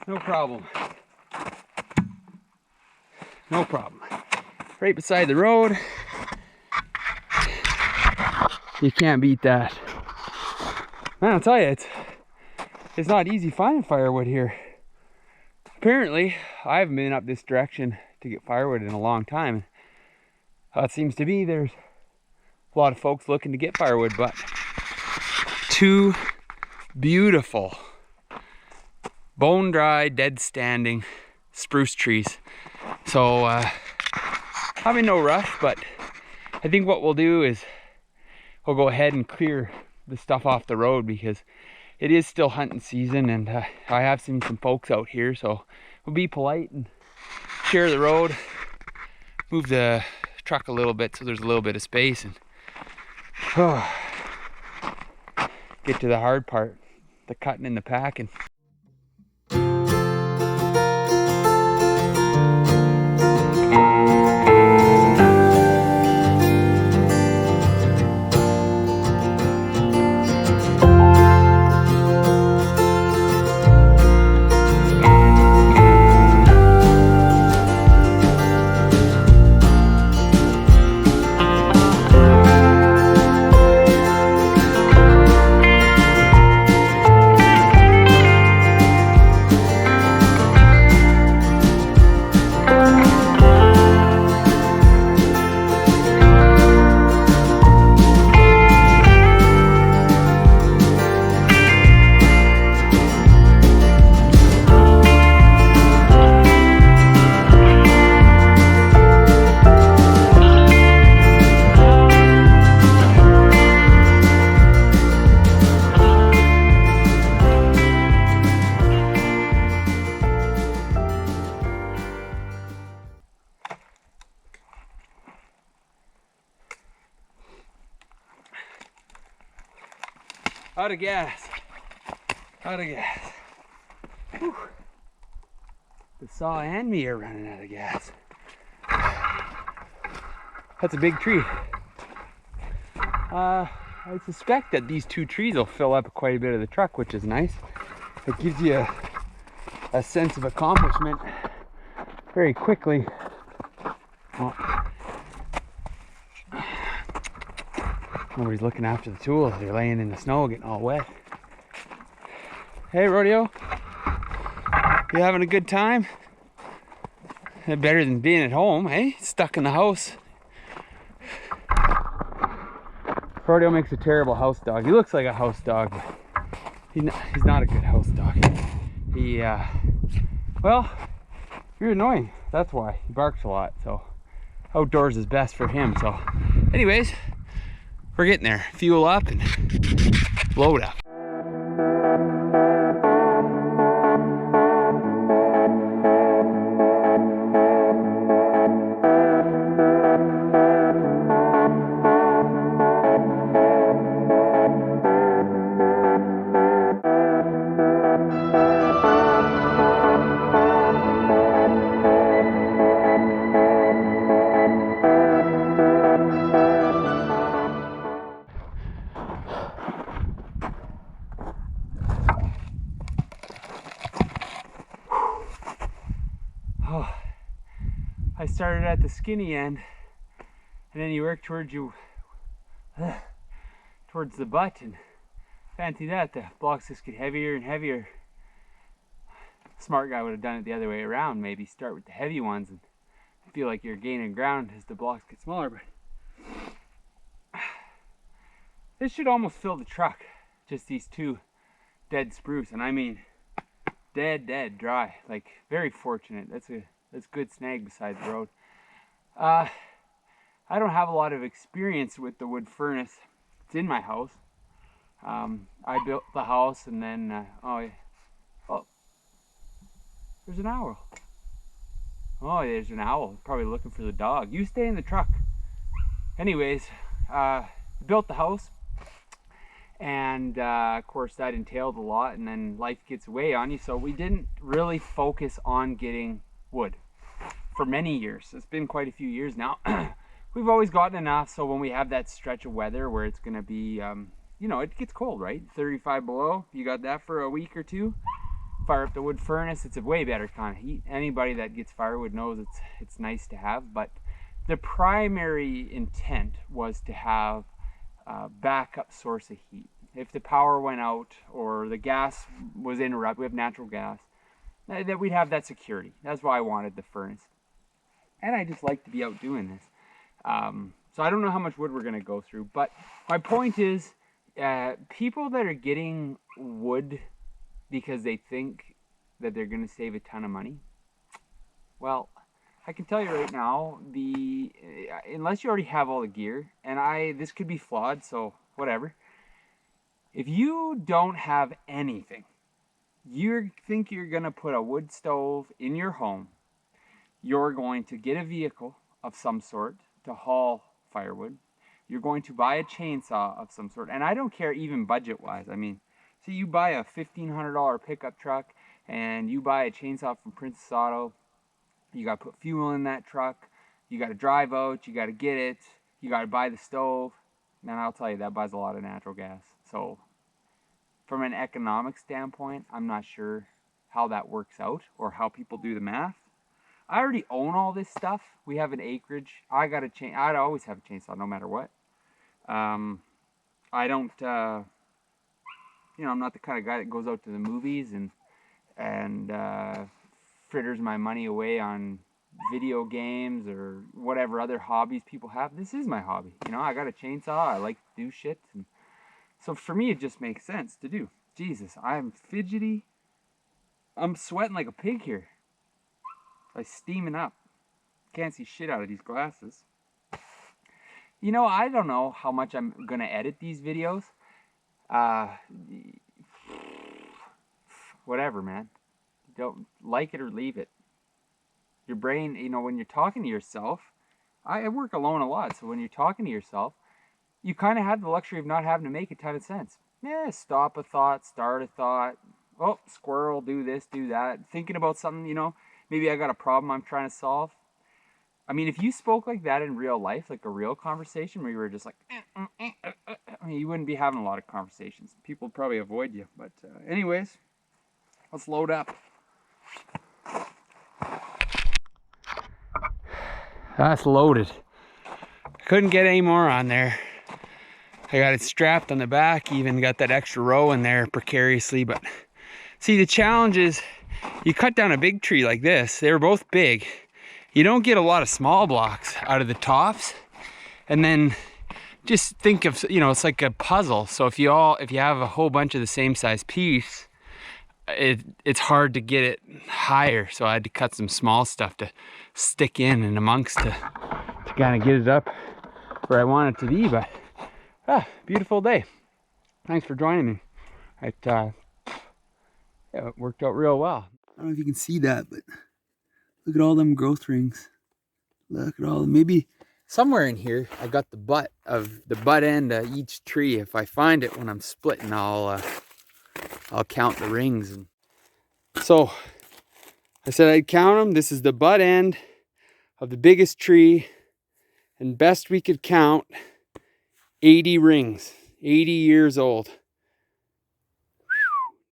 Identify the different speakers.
Speaker 1: No problem. No problem. Right beside the road. You can't beat that. Man, I'll tell you, it's not easy finding firewood here. Apparently, I haven't been up this direction to get firewood in a long time. It seems to be there's a lot of folks looking to get firewood, but two beautiful bone dry, dead standing spruce trees. So I'm in no rush, but I think what we'll do is we'll go ahead and clear the stuff off the road because it is still hunting season, and I have seen some folks out here, so we'll be polite and share the road, move the truck a little bit so there's a little bit of space, and get to the hard part, the cutting and the packing. Out of gas. Out of gas. Whew. The saw and me are running out of gas. That's a big tree. I suspect that these two trees will fill up quite a bit of the truck, which is nice. It gives you a sense of accomplishment very quickly. Well, nobody's looking after the tools. They're laying in the snow, getting all wet. Hey, Rodeo. You having a good time? Better than being at home, eh? Stuck in the house. Rodeo makes a terrible house dog. He looks like a house dog, but he's not a good house dog. Well, you're annoying. That's why. He barks a lot, so outdoors is best for him. So anyways, we're getting there. Fuel up and load up. Oh, I started at the skinny end, and then you work towards the butt, and fancy that, the blocks just get heavier and heavier. Smart guy would have done it the other way around, maybe start with the heavy ones and feel like you're gaining ground as the blocks get smaller. But this should almost fill the truck, just these two dead spruce, and I mean dead dry. Like, very fortunate. That's good snag beside the road. I don't have a lot of experience with the wood furnace. It's in my house. I built the house, and then There's an owl. Oh, there's an owl. Probably looking for the dog. You stay in the truck. Anyways, built the house. And of course that entailed a lot, and then life gets away on you. So we didn't really focus on getting wood for many years. It's been quite a few years now. We've always gotten enough, so when we have that stretch of weather where it's gonna be, you know, it gets cold, right? 35 below, you got that for a week or two. Fire up the wood furnace, it's a way better kind of heat. Anybody that gets firewood knows it's nice to have, but the primary intent was to have backup source of heat. If the power went out or the gas was interrupted, we have natural gas, that we'd have that security. That's why I wanted the furnace. And I just like to be out doing this. So I don't know how much wood we're going to go through, but my point is, people that are getting wood because they think that they're going to save a ton of money, well, I can tell you right now, unless you already have all the gear, and this could be flawed, so whatever. If you don't have anything, you think you're gonna put a wood stove in your home, you're going to get a vehicle of some sort to haul firewood, you're going to buy a chainsaw of some sort, and I don't care even budget-wise. I mean, so you buy a $1,500 pickup truck, and you buy a chainsaw from Princess Auto. You got to put fuel in that truck. You got to drive out. You got to get it. You got to buy the stove. And I'll tell you, that buys a lot of natural gas. So from an economic standpoint, I'm not sure how that works out or how people do the math. I already own all this stuff. We have an acreage. I'd always have a chainsaw no matter what. I don't, you know, I'm not the kind of guy that goes out to the movies and fritters my money away on video games or whatever other hobbies people have. This is my hobby. You know, I got a chainsaw. I like to do shit. And so for me, it just makes sense to do. Jesus, I'm fidgety. I'm sweating like a pig here. I'm steaming up. Can't see shit out of these glasses. You know, I don't know how much I'm going to edit these videos. Whatever, man. Don't like it or leave it. Your brain, you know, when you're talking to yourself, I work alone a lot, so when you're talking to yourself, you kind of have the luxury of not having to make a ton of sense. Yeah, stop a thought, start a thought. Oh, squirrel, do this, do that. Thinking about something, you know, maybe I got a problem I'm trying to solve. I mean, if you spoke like that in real life, like a real conversation where you were just like, I mean, you wouldn't be having a lot of conversations. People would probably avoid you. But anyways, let's load up. That's loaded. Couldn't get any more on there. I got it strapped on the back, even got that extra row in there precariously. But see, the challenge is you cut down a big tree like this. They were both big. You don't get a lot of small blocks out of the tops. And then just think of, you know, it's like a puzzle. So if you have a whole bunch of the same size piece, it's hard to get it higher. So I had to cut some small stuff to stick in and amongst to kind of get it up where I want it to be. But beautiful day. Thanks for joining me. Yeah, it worked out real well. I don't know if you can see that, but look at all them growth rings. Look at all them. Maybe somewhere in here I got the butt end of each tree. If I find it when I'm splitting, I'll count the rings. And so I said I'd count them. This is the butt end of the biggest tree, and best we could count 80 rings, 80 years old.